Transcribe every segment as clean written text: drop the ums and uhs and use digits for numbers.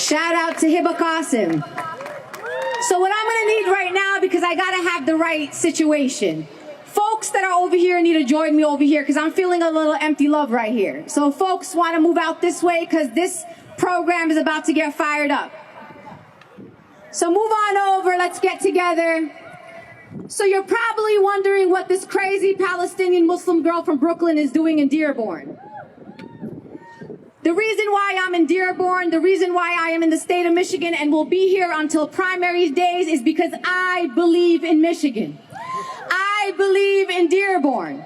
Shout out to Hiba Qasim. So what I'm gonna need right now, because I gotta have the right situation. Folks that are over here need to join me over here because I'm feeling a little empty love right here. So folks want to move out this way because this program is about to get fired up. So move on over, let's get together. So you're probably wondering what this crazy Palestinian Muslim girl from Brooklyn is doing in Dearborn. The reason why I'm in Dearborn, the reason why I am in the state of Michigan and will be here until primary days is because I believe in Michigan. I believe in Dearborn.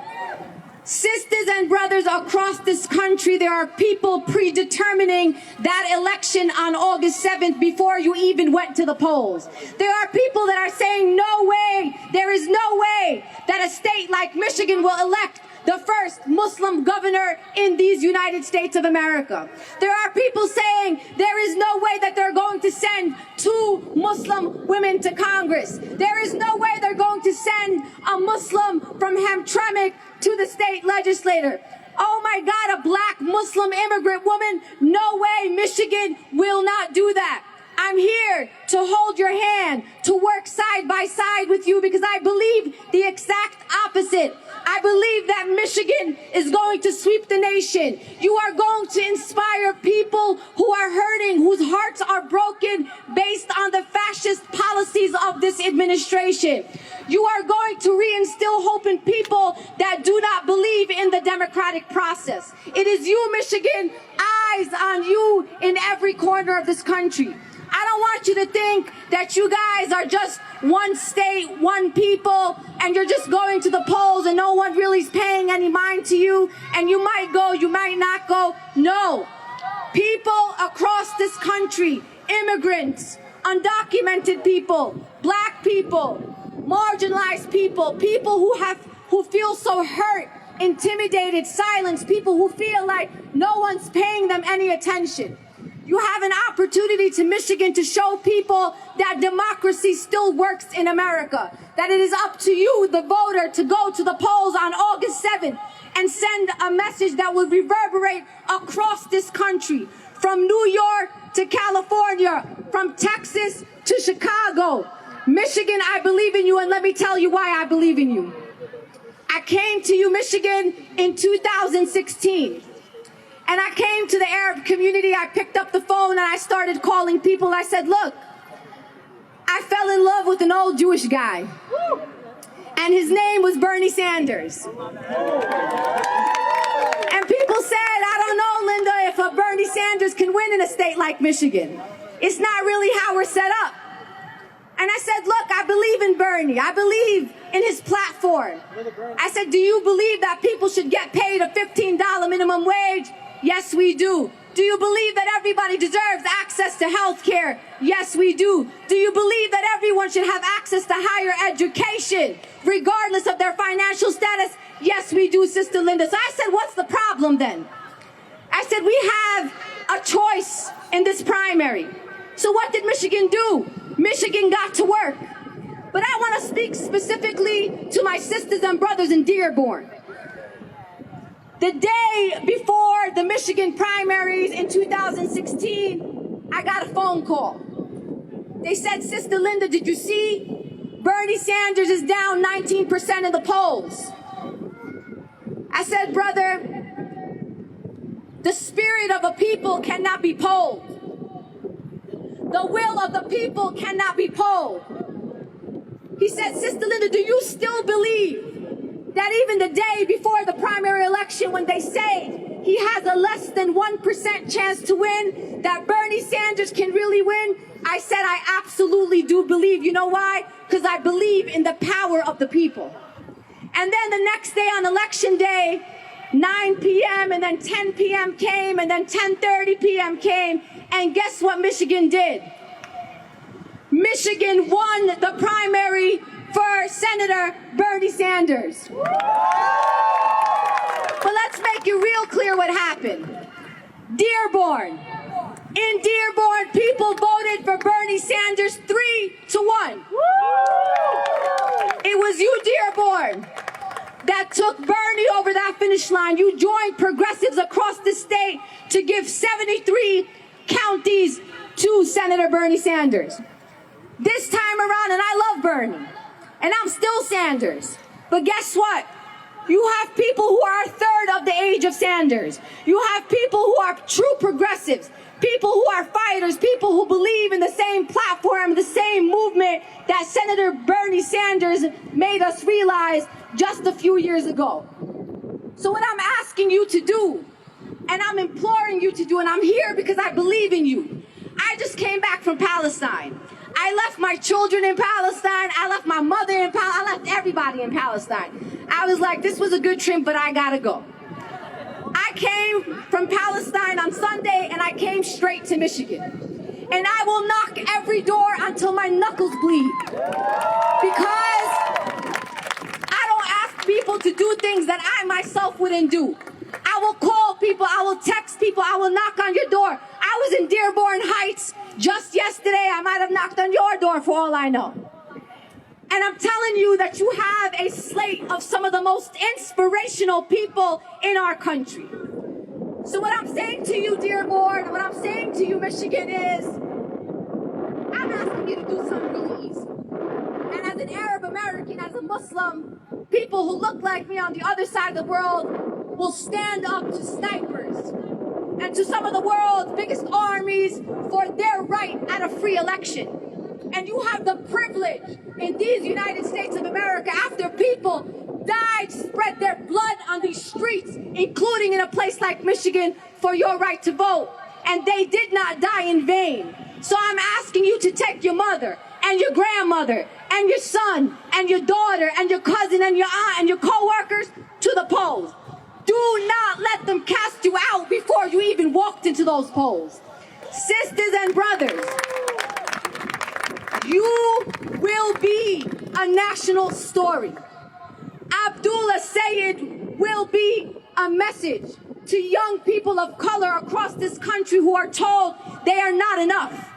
Sisters and brothers across this country, there are people predetermining that election on August 7th before you even went to the polls. There are people that are saying, no way, there is no way that a state like Michigan will elect the first Muslim governor in these United States of America. There are people saying there is no way that they're going to send 2 Muslim women to Congress. There is no way they're going to send a Muslim from Hamtramck to the state legislature. Oh my God, a black Muslim immigrant woman? No way, Michigan will not do that. I'm here to hold your hand, to work side by side with you because I believe the exact opposite. I believe that Michigan is going to sweep the nation. You are going to inspire people who are hurting, whose hearts are broken based on the fascist policies of this administration. You are going to reinstill hope in people that do not believe in the democratic process. It is you, Michigan, eyes on you in every corner of this country. I don't want you to think that you guys are just one state, one people, and you're just going to the polls and no one really is paying any mind to you, and you might go, you might not go. No. People across this country, immigrants, undocumented people, black people, marginalized people, people who feel so hurt, intimidated, silenced, people who feel like no one's paying them any attention. You have an opportunity to Michigan to show people that democracy still works in America, that it is up to you, the voter, to go to the polls on August 7th and send a message that will reverberate across this country, from New York to California, from Texas to Chicago. Michigan, I believe in you, and let me tell you why I believe in you. I came to you, Michigan, in 2016. And I came to the Arab community, I picked up the phone and I started calling people. I said, look, I fell in love with an old Jewish guy. And his name was Bernie Sanders. And people said, I don't know, Linda, if a Bernie Sanders can win in a state like Michigan. It's not really how we're set up. And I said, look, I believe in Bernie. I believe in his platform. I said, do you believe that people should get paid a $15 minimum wage? Yes, we do. Do you believe that everybody deserves access to health care? Yes, we do. Do you believe that everyone should have access to higher education, regardless of their financial status? Yes, we do, Sister Linda. So I said, what's the problem then? I said, we have a choice in this primary. So what did Michigan do? Michigan got to work. But I want to speak specifically to my sisters and brothers in Dearborn. The day before the Michigan primaries in 2016, I got a phone call. They said, Sister Linda, did you see? Bernie Sanders is down 19% in the polls. I said, brother, the spirit of a people cannot be polled. The will of the people cannot be polled. He said, Sister Linda, do you still believe that even the day before the primary election, when they say he has a less than 1% chance to win, that Bernie Sanders can really win? I said, I absolutely do believe. You know why? Because I believe in the power of the people. And then the next day on election day, 9 p.m. and then 10 p.m. came, and then 10:30 p.m. came, and guess what Michigan did? Michigan won the primary for Senator Bernie Sanders. But let's make it real clear what happened. Dearborn. In Dearborn, people voted for Bernie Sanders 3-1. It was you, Dearborn, that took Bernie over that finish line. You joined progressives across the state to give 73 counties to choose Senator Bernie Sanders. This time around, and I love Bernie, and I'm still Sanders. But guess what? You have people who are a third of the age of Sanders. You have people who are true progressives, people who are fighters, people who believe in the same platform, the same movement that Senator Bernie Sanders made us realize just a few years ago. So what I'm asking you to do, and I'm imploring you to do, and I'm here because I believe in you. I just came back from Palestine. I left my children in Palestine. I left my mother in Palestine. I left everybody in Palestine. I was like, this was a good trip, but I gotta go. I came from Palestine on Sunday, and I came straight to Michigan. And I will knock every door until my knuckles bleed. Because I don't ask people to do things that I myself wouldn't do. I will call people, I will text people, I will knock on your door. I was in Dearborn Heights just yesterday. I might have knocked on your door for all I know. And I'm telling you that you have a slate of some of the most inspirational people in our country. So what I'm saying to you, Dearborn, what I'm saying to you, Michigan, is I'm asking you to do something really easy. And as an Arab American, as a Muslim, people who look like me on the other side of the world will stand up to snipers and to some of the world's biggest armies for their right at a free election. And you have the privilege in these United States of America, after people died, spread their blood on these streets, including in a place like Michigan, for your right to vote. And they did not die in vain. So I'm asking you to take your mother and your grandmother and your son and your daughter and your cousin and your aunt and your co-workers to the polls. Do not let them cast you out before you even walked into those polls. Sisters and brothers, you will be a national story. Abdullah Sayed will be a message to young people of color across this country who are told they are not enough.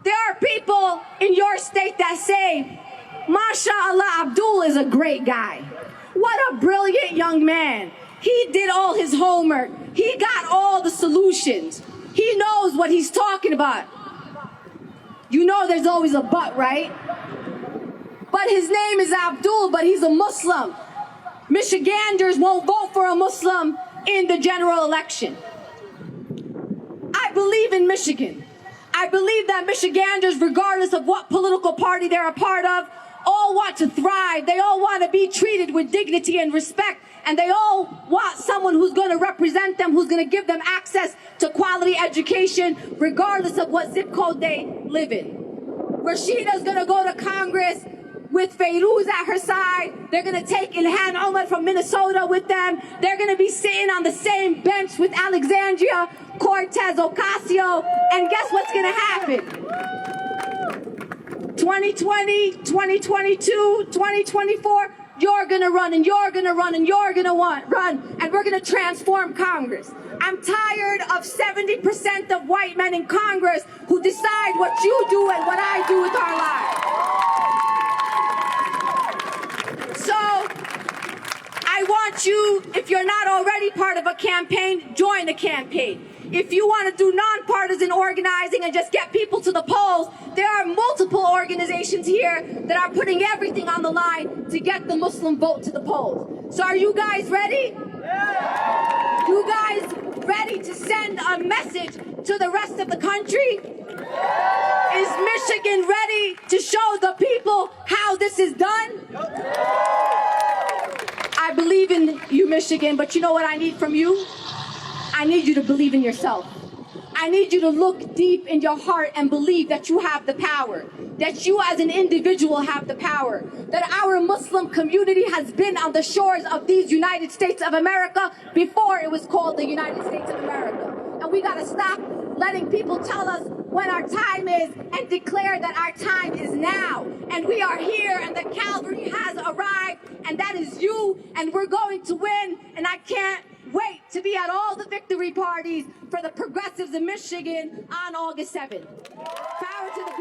There are people in your state that say, MashaAllah, Abdullah is a great guy. What a brilliant young man. He did all his homework. He got all the solutions. He knows what he's talking about. You know there's always a but, right? But his name is Abdul, but he's a Muslim. Michiganders won't vote for a Muslim in the general election. I believe in Michigan. I believe that Michiganders, regardless of what political party they're a part of, all want to thrive. They all want to be treated with dignity and respect. And they all want someone who's going to represent them, who's going to give them access to quality education, regardless of what zip code they live in. Rashida's going to go to Congress with Fayrouz at her side. They're going to take Ilhan Omar from Minnesota with them. They're going to be sitting on the same bench with Alexandria Cortez Ocasio. And guess what's going to happen? 2020, 2022, 2024, you're going to run and you're going to run and you're going to run, and we're going to transform Congress. I'm tired of 70% of white men in Congress who decide what you do and what I do with our lives. So I want you, if you're not already part of a campaign, join the campaign. If you want to do nonpartisan organizing and just get people to the polls, there are multiple organizations here that are putting everything on the line to get the Muslim vote to the polls. So are you guys ready? Yeah. You guys ready to send a message to the rest of the country? Yeah. Is Michigan ready to show the people how this is done? Yeah. I believe in you, Michigan, but you know what I need from you? I need you to believe in yourself. I need you to look deep in your heart and believe that you have the power, that you as an individual have the power, that our Muslim community has been on the shores of these United States of America before it was called the United States of America. And we gotta stop letting people tell us when our time is and declare that our time is now. And we are here and the cavalry has arrived, and that is you, and we're going to win, and I can't wait to be at all the victory parties for the progressives in Michigan on August 7th. Power to the